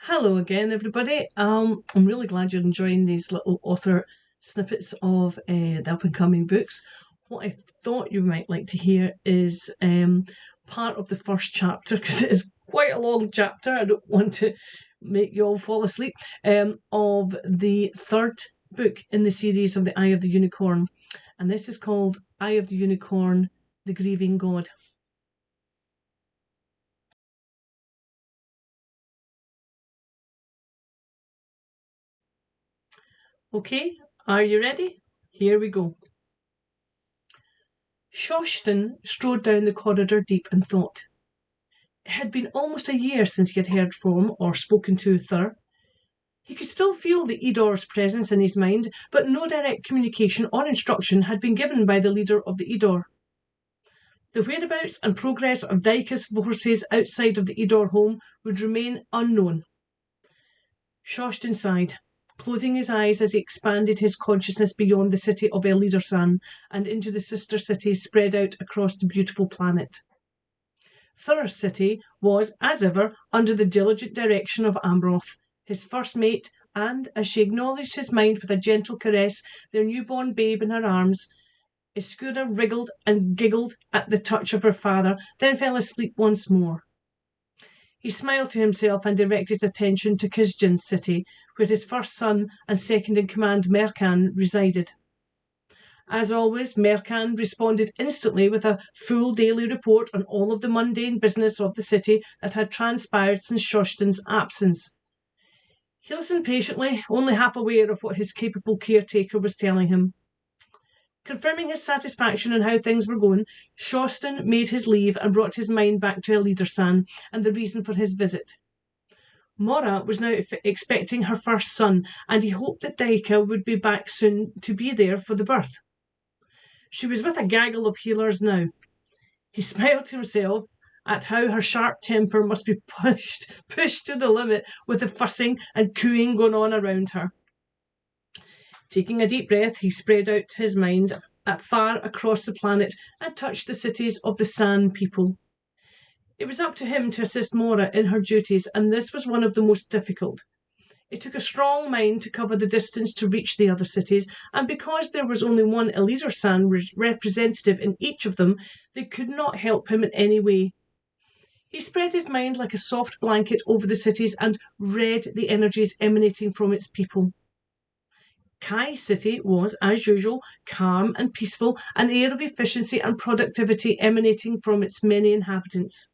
Hello again, everybody. I'm really glad you're enjoying these little author snippets of the up and coming books. What I thought you might like to hear is part of the first chapter, because it is quite a long chapter. I don't want to make you all fall asleep, of the third book in the series of The Eye of the Unicorn. And this is called Eye of the Unicorn, The Grieving God. Okay, are you ready? Here we go. Shoston strode down the corridor deep in thought. It had been almost a year since he had heard from or spoken to Thur. He could still feel the Edor's presence in his mind, but no direct communication or instruction had been given by the leader of the Edor. The whereabouts and progress of Dyke's forces outside of the Edor home would remain unknown. Shoston sighed, closing his eyes as he expanded his consciousness beyond the city of Elidersan and into the sister cities spread out across the beautiful planet. Thur's city was, as ever, under the diligent direction of Amroth, his first mate, and, as she acknowledged his mind with a gentle caress, their newborn babe in her arms, Iskura wriggled and giggled at the touch of her father, then fell asleep once more. He smiled to himself and directed his attention to Kizjan's city, where his first son and second-in-command Merkan resided. As always, Merkan responded instantly with a full daily report on all of the mundane business of the city that had transpired since Shoston's absence. He listened patiently, only half aware of what his capable caretaker was telling him. Confirming his satisfaction on how things were going, Shoston made his leave and brought his mind back to Elidersan and the reason for his visit. Mora was now expecting her first son, and he hoped that Daika would be back soon to be there for the birth. She was with a gaggle of healers now. He smiled to himself at how her sharp temper must be pushed to the limit with the fussing and cooing going on around her. Taking a deep breath, he spread out his mind far across the planet and touched the cities of the San people. It was up to him to assist Mora in her duties, and this was one of the most difficult. It took a strong mind to cover the distance to reach the other cities, and because there was only one Elidersan representative in each of them, they could not help him in any way. He spread his mind like a soft blanket over the cities and read the energies emanating from its people. Kai City was, as usual, calm and peaceful, an air of efficiency and productivity emanating from its many inhabitants.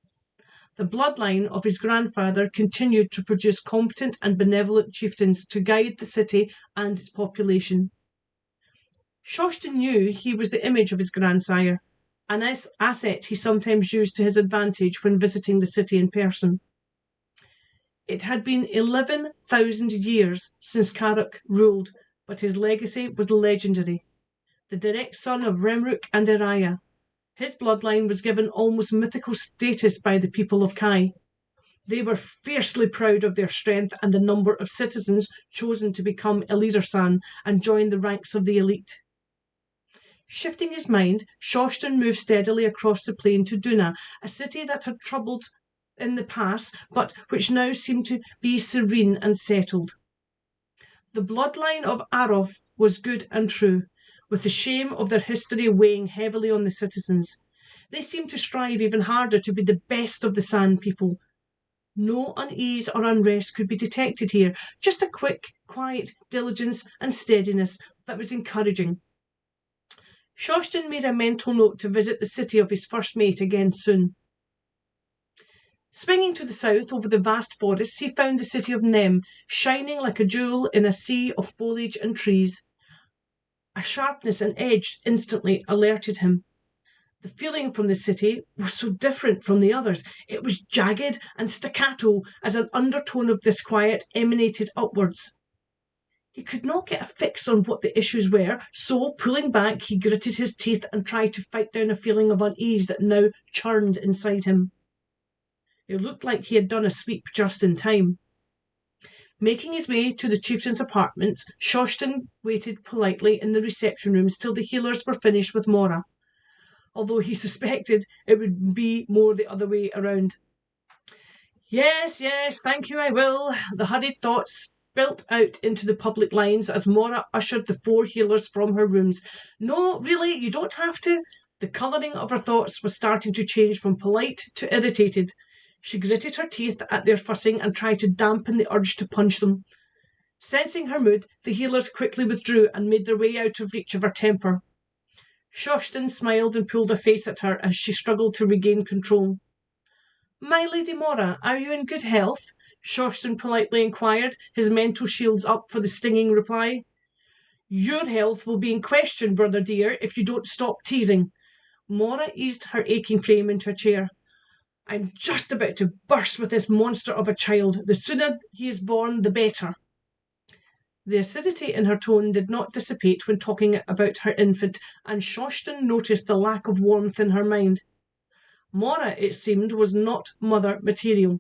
The bloodline of his grandfather continued to produce competent and benevolent chieftains to guide the city and its population. Shoston knew he was the image of his grandsire, an asset he sometimes used to his advantage when visiting the city in person. It had been 11,000 years since Karuk ruled, but his legacy was legendary. The direct son of Remruk and Eraya, his bloodline was given almost mythical status by the people of Kai. They were fiercely proud of their strength and the number of citizens chosen to become Elidersan and join the ranks of the elite. Shifting his mind, Shoston moved steadily across the plain to Duna, a city that had troubled in the past, but which now seemed to be serene and settled. The bloodline of Aroth was good and true, with the shame of their history weighing heavily on the citizens. They seemed to strive even harder to be the best of the San people. No unease or unrest could be detected here, just a quick, quiet diligence and steadiness that was encouraging. Shoston made a mental note to visit the city of his first mate again soon. Swinging to the south over the vast forests, he found the city of Nem, shining like a jewel in a sea of foliage and trees. A sharpness and edge instantly alerted him. The feeling from the city was so different from the others. It was jagged and staccato as an undertone of disquiet emanated upwards. He could not get a fix on what the issues were, so, pulling back, he gritted his teeth and tried to fight down a feeling of unease that now churned inside him. It looked like he had done a sweep just in time. Making his way to the chieftain's apartments, Shoston waited politely in the reception rooms till the healers were finished with Mora, although he suspected it would be more the other way around. Yes, yes, thank you, I will. The hurried thoughts spilt out into the public lines as Mora ushered the four healers from her rooms. No, really, you don't have to. The colouring of her thoughts was starting to change from polite to irritated. She gritted her teeth at their fussing and tried to dampen the urge to punch them. Sensing her mood, the healers quickly withdrew and made their way out of reach of her temper. Shostin smiled and pulled a face at her as she struggled to regain control. My Lady Mora, are you in good health? Shostin politely inquired, his mental shields up for the stinging reply. Your health will be in question, brother dear, if you don't stop teasing. Mora eased her aching frame into a chair. I'm just about to burst with this monster of a child. The sooner he is born, the better. The acidity in her tone did not dissipate when talking about her infant, and Shostin noticed the lack of warmth in her mind. Mora, it seemed, was not mother material.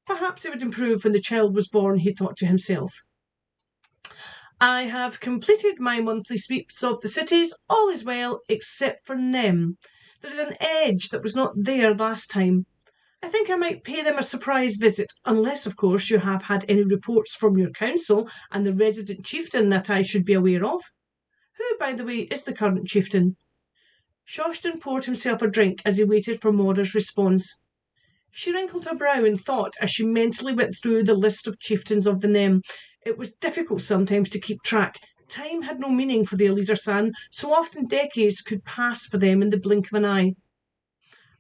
Perhaps it would improve when the child was born, he thought to himself. I have completed my monthly sweeps of the cities. All is well, except for Nem. There is an edge that was not there last time. I think I might pay them a surprise visit, unless, of course, you have had any reports from your council and the resident chieftain that I should be aware of. Who, by the way, is the current chieftain? Shostin poured himself a drink as he waited for Mora's response. She wrinkled her brow in thought as she mentally went through the list of chieftains of the Nem. It was difficult sometimes to keep track. Time had no meaning for the Elder-san, so often decades could pass for them in the blink of an eye.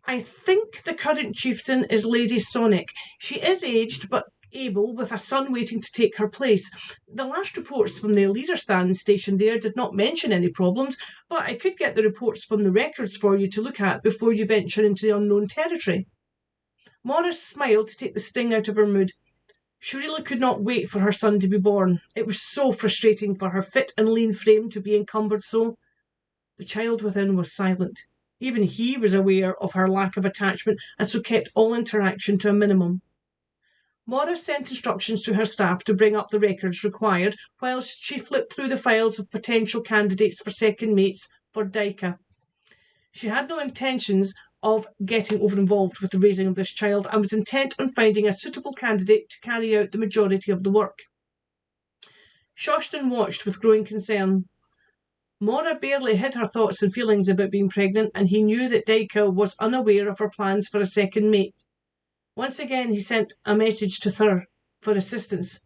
I think the current chieftain is Lady Sonic. She is aged, but able, with a son waiting to take her place. The last reports from the leader-stand stationed there did not mention any problems, but I could get the reports from the records for you to look at before you venture into the unknown territory. Morris smiled to take the sting out of her mood. She really could not wait for her son to be born. It was so frustrating for her fit and lean frame to be encumbered so. The child within was silent. Even he was aware of her lack of attachment and so kept all interaction to a minimum. Morris sent instructions to her staff to bring up the records required whilst she flipped through the files of potential candidates for second mates for Daika. She had no intentions of getting over-involved with the raising of this child and was intent on finding a suitable candidate to carry out the majority of the work. Shostin watched with growing concern. Mora barely hid her thoughts and feelings about being pregnant, and he knew that Daika was unaware of her plans for a second mate. Once again he sent a message to Thur for assistance,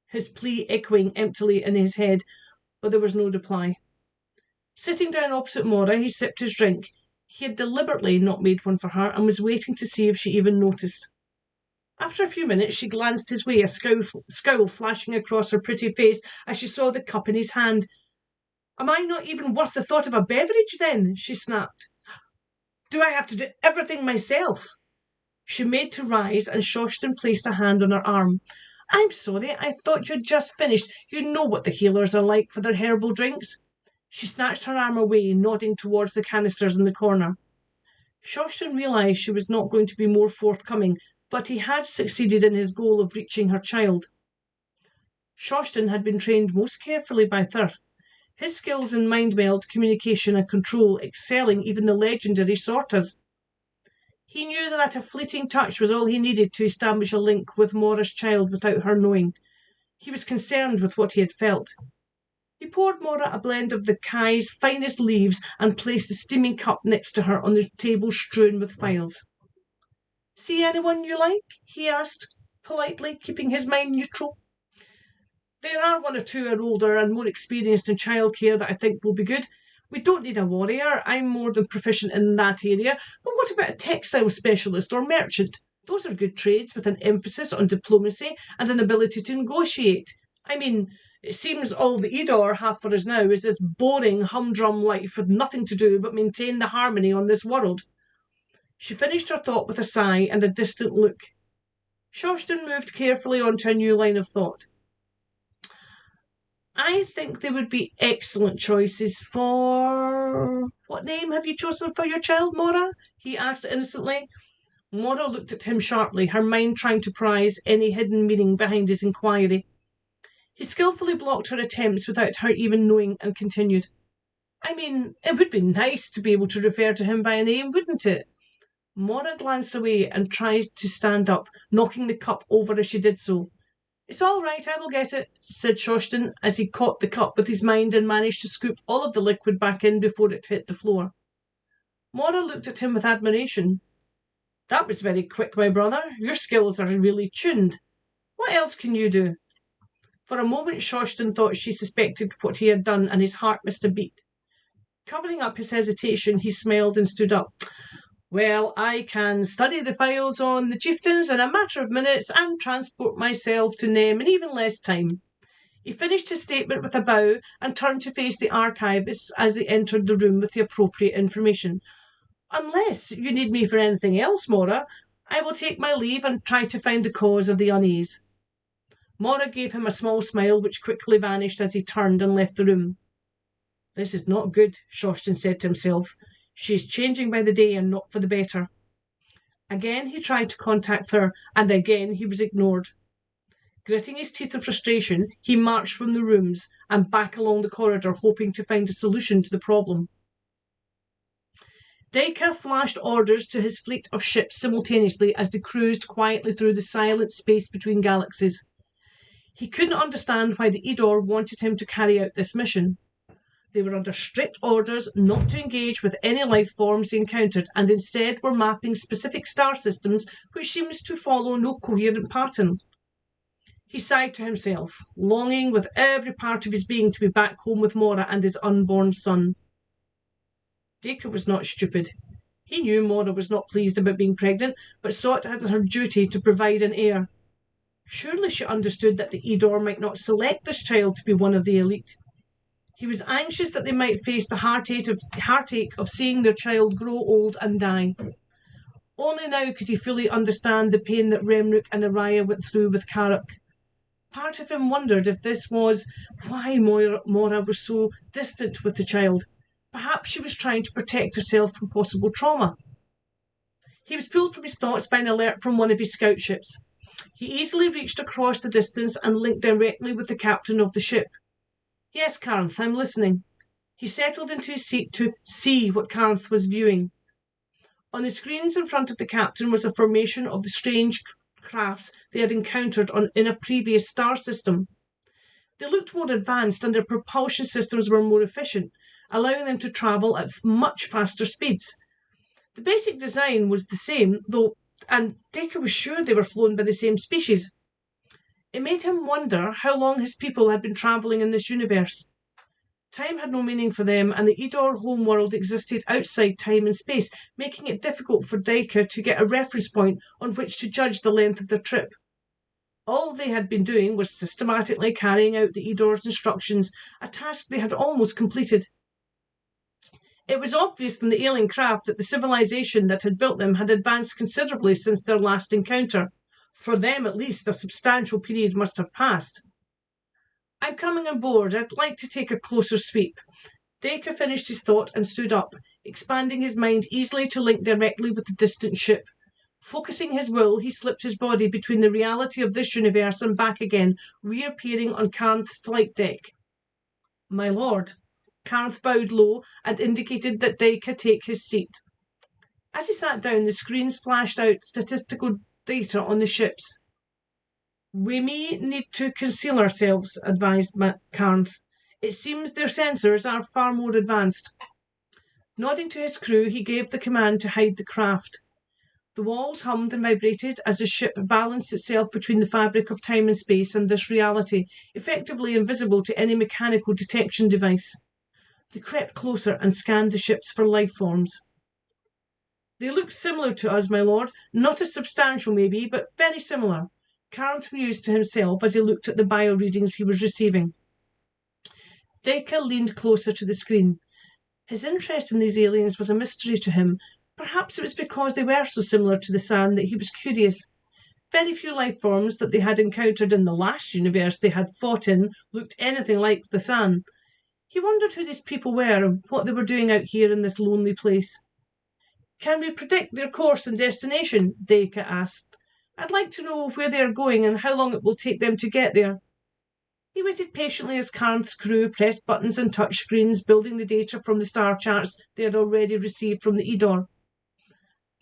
his plea echoing emptily in his head, but there was no reply. Sitting down opposite Mora, he sipped his drink. He had deliberately not made one for her and was waiting to see if she even noticed. After a few minutes, she glanced his way, a scowl flashing across her pretty face as she saw the cup in his hand. Am I not even worth the thought of a beverage, then? She snapped. Do I have to do everything myself? She made to rise, and Shostin placed a hand on her arm. I'm sorry, I thought you'd just finished. You know what the healers are like for their herbal drinks. She snatched her arm away, nodding towards the canisters in the corner. Shostin realised she was not going to be more forthcoming, but he had succeeded in his goal of reaching her child. Shostin had been trained most carefully by Thur, his skills in mind meld, communication and control excelling even the legendary Sortas. He knew that a fleeting touch was all he needed to establish a link with Mora's child without her knowing. He was concerned with what he had felt. He poured Mora a blend of the Kai's finest leaves and placed the steaming cup next to her on the table strewn with files. See anyone you like? He asked, politely, keeping his mind neutral. There are one or two are older and more experienced in childcare that I think will be good. We don't need a warrior. I'm more than proficient in that area. But what about a textile specialist or merchant? Those are good trades with an emphasis on diplomacy and an ability to negotiate. I mean, it seems all the Edor have for us now is this boring, humdrum life with nothing to do but maintain the harmony on this world. She finished her thought with a sigh and a distant look. Shostin moved carefully on to a new line of thought. I think they would be excellent choices for... What name have you chosen for your child, Mora? He asked innocently. Mora looked at him sharply, her mind trying to prize any hidden meaning behind his inquiry. He skillfully blocked her attempts without her even knowing and continued. I mean, it would be nice to be able to refer to him by a name, wouldn't it? Mora glanced away and tried to stand up, knocking the cup over as she did so. "It's all right, I will get it," said Shostin as he caught the cup with his mind and managed to scoop all of the liquid back in before it hit the floor. Mora looked at him with admiration. "That was very quick, my brother. Your skills are really tuned. What else can you do?" For a moment Shostin thought she suspected what he had done, and his heart missed a beat. Covering up his hesitation, he smiled and stood up. "Well, I can study the files on the chieftains in a matter of minutes and transport myself to them in even less time." He finished his statement with a bow and turned to face the archivists as they entered the room with the appropriate information. "Unless you need me for anything else, Mora, I will take my leave and try to find the cause of the unease." Mora gave him a small smile which quickly vanished as he turned and left the room. "This is not good," Shostin said to himself. "She's changing by the day and not for the better." Again he tried to contact her, and again he was ignored. Gritting his teeth in frustration, he marched from the rooms and back along the corridor, hoping to find a solution to the problem. Dacre flashed orders to his fleet of ships simultaneously as they cruised quietly through the silent space between galaxies. He couldn't understand why the Edor wanted him to carry out this mission. They were under strict orders not to engage with any life forms they encountered, and instead were mapping specific star systems which seems to follow no coherent pattern. He sighed to himself, longing with every part of his being to be back home with Mora and his unborn son. Dacre was not stupid. He knew Mora was not pleased about being pregnant, but saw it as her duty to provide an heir. Surely she understood that the Edor might not select this child to be one of the elite. He was anxious that they might face the heartache of seeing their child grow old and die. Only now could he fully understand the pain that Remruk and Araya went through with Karuk. Part of him wondered if this was why Mora was so distant with the child. Perhaps she was trying to protect herself from possible trauma. He was pulled from his thoughts by an alert from one of his scout ships. He easily reached across the distance and linked directly with the captain of the ship. "Yes, Caranth, I'm listening." He settled into his seat to see what Caranth was viewing. On the screens in front of the captain was a formation of the strange crafts they had encountered in a previous star system. They looked more advanced and their propulsion systems were more efficient, allowing them to travel at much faster speeds. The basic design was the same, though, and Dacre was sure they were flown by the same species. It made him wonder how long his people had been travelling in this universe. Time had no meaning for them, and the Edor homeworld existed outside time and space, making it difficult for Dacre to get a reference point on which to judge the length of their trip. All they had been doing was systematically carrying out the Edor's instructions, a task they had almost completed. It was obvious from the alien craft that the civilization that had built them had advanced considerably since their last encounter. For them, at least, a substantial period must have passed. "I'm coming on board. I'd like to take a closer sweep." Dacre finished his thought and stood up, expanding his mind easily to link directly with the distant ship. Focusing his will, he slipped his body between the reality of this universe and back again, reappearing on Caranth's flight deck. "My lord." Caranth bowed low and indicated that Dacre take his seat. As he sat down, the screens flashed out statistical data on the ships. "We may need to conceal ourselves," advised Caranth. "It seems their sensors are far more advanced." Nodding to his crew, he gave the command to hide the craft. The walls hummed and vibrated as the ship balanced itself between the fabric of time and space and this reality, effectively invisible to any mechanical detection device. They crept closer and scanned the ships for life forms. "They look similar to us, my lord. Not as substantial, maybe, but very similar," Caranth mused to himself as he looked at the bio-readings he was receiving. Dacre leaned closer to the screen. His interest in these aliens was a mystery to him. Perhaps it was because they were so similar to the San that he was curious. Very few life forms that they had encountered in the last universe they had fought in looked anything like the San. He wondered who these people were and what they were doing out here in this lonely place. "Can we predict their course and destination?" Dacre asked. "I'd like to know where they are going and how long it will take them to get there." He waited patiently as Caranth's crew pressed buttons and touch screens, building the data from the star charts they had already received from the Edor.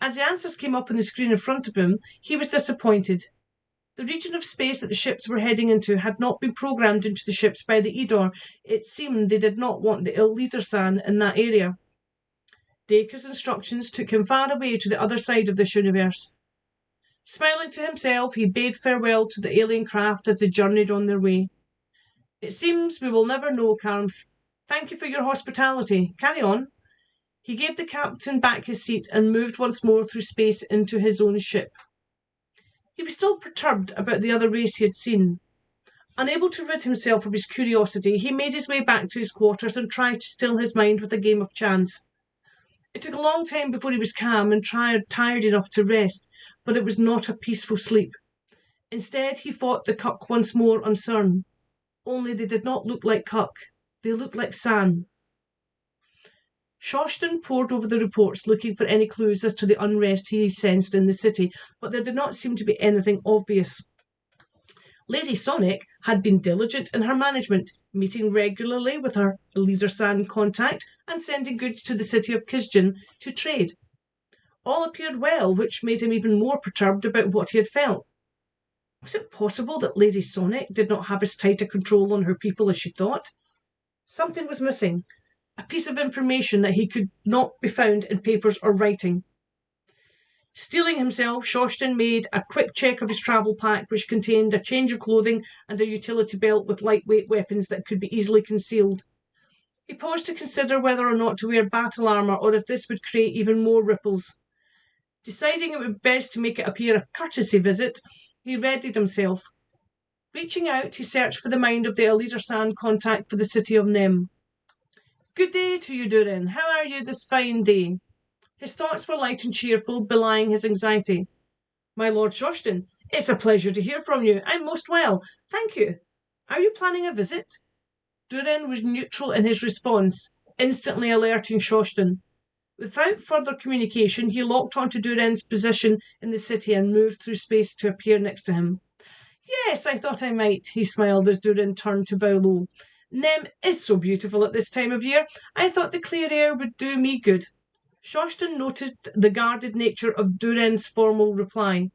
As the answers came up on the screen in front of him, he was disappointed. The region of space that the ships were heading into had not been programmed into the ships by the Edor. It seemed they did not want the Illidersan in that area. Dacre's instructions took him far away to the other side of this universe. Smiling to himself, he bade farewell to the alien craft as they journeyed on their way. It seems we will never know, Karmf. Thank you for your hospitality. Carry on. He gave the captain back his seat and moved once more through space into his own ship. He was still perturbed about the other race he had seen. Unable to rid himself of his curiosity, he made his way back to his quarters and tried to still his mind with a game of chance. It took a long time before he was calm and tired enough to rest, but it was not a peaceful sleep. Instead, he fought the Cuck once more on Cern. Only they did not look like Cuck. They looked like San. Shoston pored over the reports, looking for any clues as to the unrest he sensed in the city, but there did not seem to be anything obvious. Lady Sonic had been diligent in her management, meeting regularly with her Liedersan contact and sending goods to the city of Kisjan to trade. All appeared well, which made him even more perturbed about what he had felt. Was it possible that Lady Sonic did not have as tight a control on her people as she thought? Something was missing, a piece of information that he could not be found in papers or writing. Steeling himself, Shoston made a quick check of his travel pack, which contained a change of clothing and a utility belt with lightweight weapons that could be easily concealed. He paused to consider whether or not to wear battle armour or if this would create even more ripples. Deciding it would be best to make it appear a courtesy visit, he readied himself. Reaching out, he searched for the mind of the Liedersan contact for the city of Nem. "Good day to you, Durin. How are you this fine day?" His thoughts were light and cheerful, belying his anxiety. "My Lord Shoston, it's a pleasure to hear from you. I'm most well, thank you. Are you planning a visit?" Durin was neutral in his response, instantly alerting Shoston. Without further communication, he locked onto Durin's position in the city and moved through space to appear next to him. "Yes, I thought I might," he smiled as Durin turned to bow low. "Nem is so beautiful at this time of year. I thought the clear air would do me good." Shoston noticed the guarded nature of Durin's formal reply.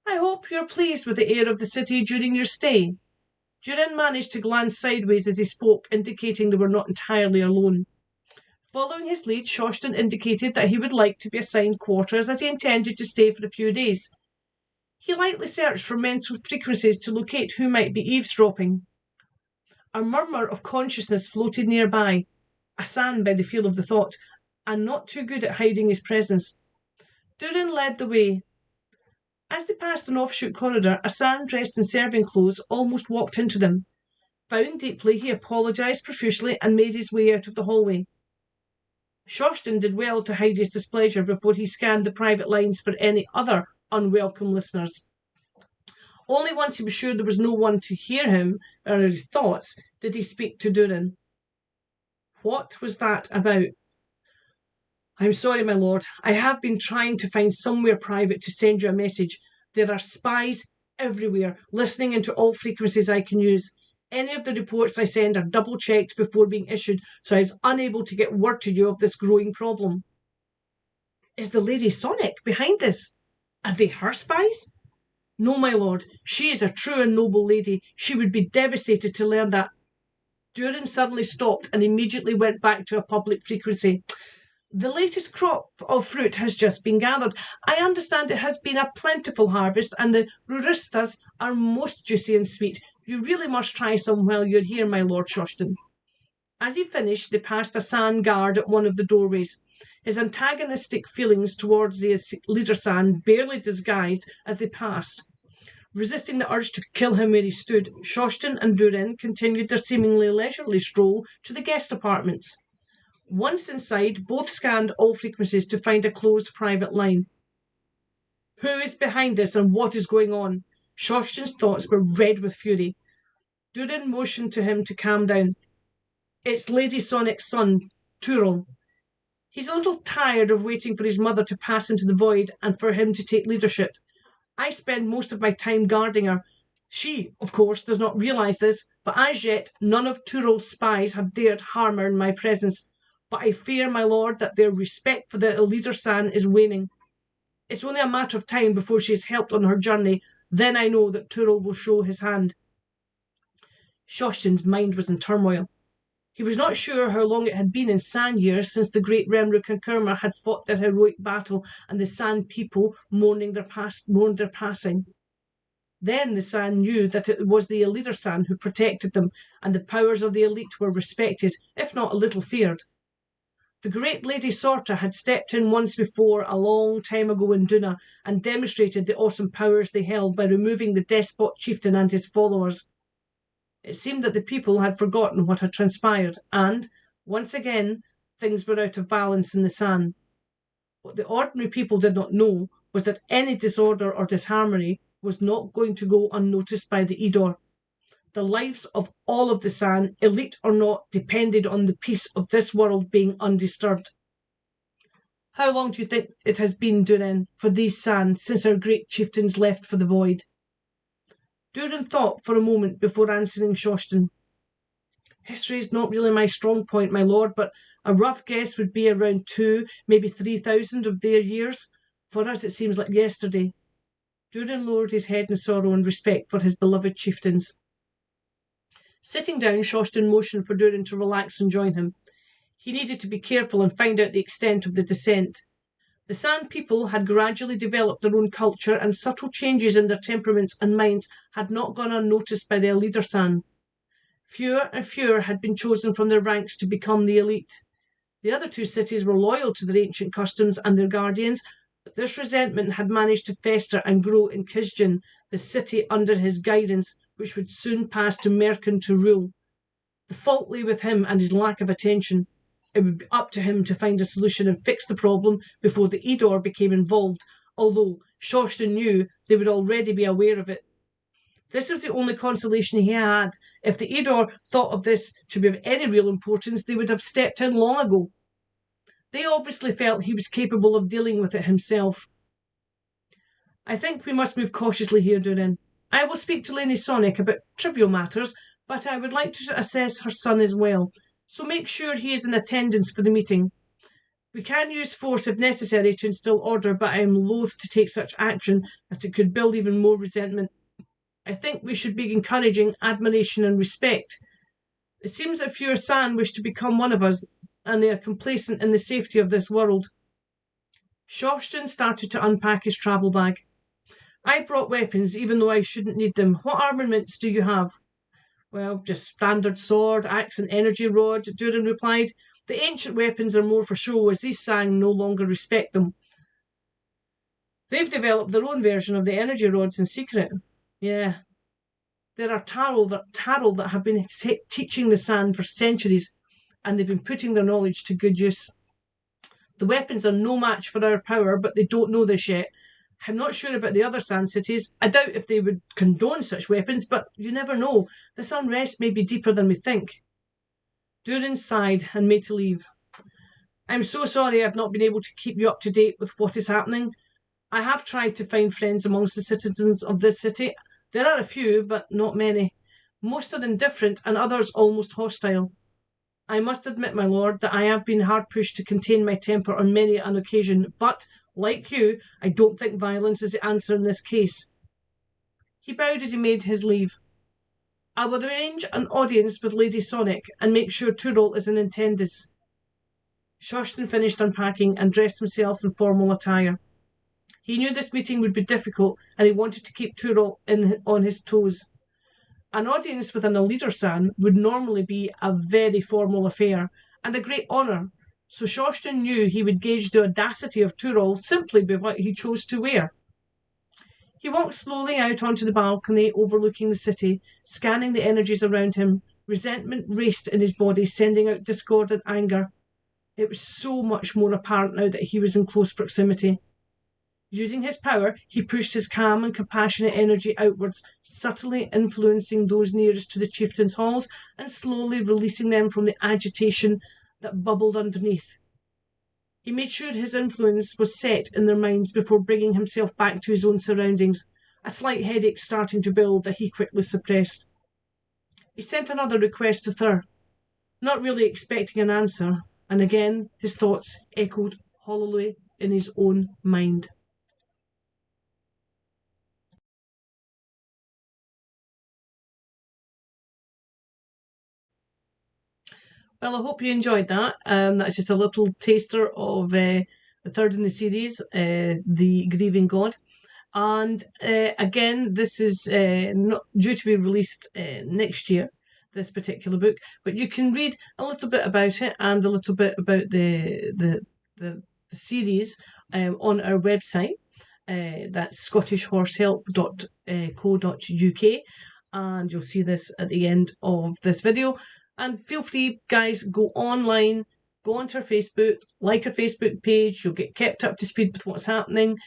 "I hope you're pleased with the air of the city during your stay." Durin managed to glance sideways as he spoke, indicating they were not entirely alone. Following his lead, Shoston indicated that he would like to be assigned quarters as he intended to stay for a few days. He lightly searched for mental frequencies to locate who might be eavesdropping. A murmur of consciousness floated nearby, Asan by the feel of the thought, and not too good at hiding his presence. Durin led the way. As they passed an offshoot corridor, Asan, dressed in serving clothes, almost walked into them. Bowing deeply, he apologised profusely and made his way out of the hallway. Shoston did well to hide his displeasure before he scanned the private lines for any other unwelcome listeners. Only once he was sure there was no one to hear him or his thoughts did he speak to Durin. "What was that about?" "I'm sorry, my lord. I have been trying to find somewhere private to send you a message. There are spies everywhere, listening into all frequencies I can use. Any of the reports I send are double-checked before being issued, so I was unable to get word to you of this growing problem." "Is the Lady Sonic behind this? Are they her spies?" "No, my lord. She is a true and noble lady. She would be devastated to learn that." Durin suddenly stopped and immediately went back to a public frequency. "The latest crop of fruit has just been gathered. I understand it has been a plentiful harvest, and the ruristas are most juicy and sweet. You really must try some while you're here, my Lord Shoston." As he finished, they passed a San guard at one of the doorways, his antagonistic feelings towards the Liedersan barely disguised as they passed. Resisting the urge to kill him where he stood, Shoston and Durin continued their seemingly leisurely stroll to the guest apartments. Once inside, both scanned all frequencies to find a closed private line. Who is behind this and what is going on? Shoston's thoughts were red with fury. Durin motioned to him to calm down. "It's Lady Sonic's son, Turul. He's a little tired of waiting for his mother to pass into the void and for him to take leadership. I spend most of my time guarding her. She, of course, does not realise this, but as yet none of Turul's spies have dared harm her in my presence. but I fear, my lord, that their respect for the Elder San is waning. It's only a matter of time before she is helped on her journey. Then I know that Tyrrell will show his hand." Shoshin's mind was in turmoil. He was not sure how long it had been in San years since the great Remruk and Kerma had fought their heroic battle and the San people mourned their passing. Then the San knew that it was the Elder San who protected them, and the powers of the elite were respected, if not a little feared. The great Lady Sorta had stepped in once before a long time ago in Duna and demonstrated the awesome powers they held by removing the despot chieftain and his followers. It seemed that the people had forgotten what had transpired, and, once again, things were out of balance in the San. What the ordinary people did not know was that any disorder or disharmony was not going to go unnoticed by the Idor. The lives of all of the San, elite or not, depended on the peace of this world being undisturbed. "How long do you think it has been, Durin, for these San, since our great chieftains left for the void?" Durin thought for a moment before answering Shoshin. "History is not really my strong point, my lord, but a rough guess would be around 2, maybe 3,000 of their years. For us it seems like yesterday." Durin lowered his head in sorrow and respect for his beloved chieftains. Sitting down, Shoshin motioned for Durin to relax and join him. He needed to be careful and find out the extent of the descent. The San people had gradually developed their own culture, and subtle changes in their temperaments and minds had not gone unnoticed by the Elder San. Fewer and fewer had been chosen from their ranks to become the elite. The other two cities were loyal to their ancient customs and their guardians, but this resentment had managed to fester and grow in Kizjin, the city under his guidance, which would soon pass to Merkin to rule. The fault lay with him and his lack of attention. It would be up to him to find a solution and fix the problem before the Idor became involved, although Shoshin knew they would already be aware of it. This was the only consolation he had. If the Idor thought of this to be of any real importance, they would have stepped in long ago. They obviously felt he was capable of dealing with it himself. "I think we must move cautiously here, Durin. I will speak to Lady Sonic about trivial matters, but I would like to assess her son as well, so make sure he is in attendance for the meeting. We can use force if necessary to instill order, but I am loath to take such action as it could build even more resentment. I think we should be encouraging admiration and respect. It seems that fewer San wish to become one of us, and they are complacent in the safety of this world." Shoshin started to unpack his travel bag. "I've brought weapons, even though I shouldn't need them. What armaments do you have?" "Well, just standard sword, axe and energy rod," Durin replied. "The ancient weapons are more for show, as these San no longer respect them. They've developed their own version of the energy rods in secret. Yeah. There are Tarl that have been teaching the San for centuries, and they've been putting their knowledge to good use. The weapons are no match for our power, but they don't know this yet. I'm not sure about the other San cities. I doubt if they would condone such weapons, but you never know. This unrest may be deeper than we think." Durin sighed and made to leave. "I'm so sorry I've not been able to keep you up to date with what is happening. I have tried to find friends amongst the citizens of this city. There are a few, but not many. Most are indifferent and others almost hostile. I must admit, my lord, that I have been hard pushed to contain my temper on many an occasion, but, like you, I don't think violence is the answer in this case." He bowed as he made his leave. "I will arrange an audience with Lady Sonic and make sure Tyrrell is in attendance." Shoshin finished unpacking and dressed himself in formal attire. He knew this meeting would be difficult, and he wanted to keep Tyrrell on his toes. An audience with an Elder San would normally be a very formal affair, and a great honour, so Shoshin knew he would gauge the audacity of Tyrrell simply by what he chose to wear. He walked slowly out onto the balcony overlooking the city, scanning the energies around him. Resentment raced in his body, sending out discord and anger. It was so much more apparent now that he was in close proximity. Using his power, he pushed his calm and compassionate energy outwards, subtly influencing those nearest to the chieftain's halls and slowly releasing them from the agitation that bubbled underneath. He made sure his influence was set in their minds before bringing himself back to his own surroundings, a slight headache starting to build that he quickly suppressed. He sent another request to Thur, not really expecting an answer. And again, his thoughts echoed hollowly in his own mind. Well, I hope you enjoyed that. That's just a little taster of the third in the series, The Grieving God. And again, this is not due to be released next year, this particular book, but you can read a little bit about it and a little bit about the series on our website. That's scottishhorsehelp.co.uk, and you'll see this at the end of this video. And feel free, guys, go online, go onto our Facebook, like our Facebook page. You'll get kept up to speed with what's happening.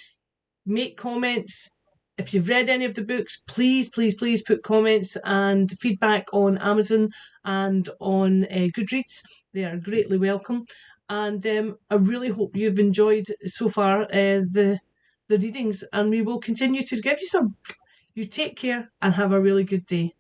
Make comments. If you've read any of the books, please put comments and feedback on Amazon and on Goodreads. They are greatly welcome. And I really hope you've enjoyed so far the readings, and we will continue to give you some. You take care and have a really good day.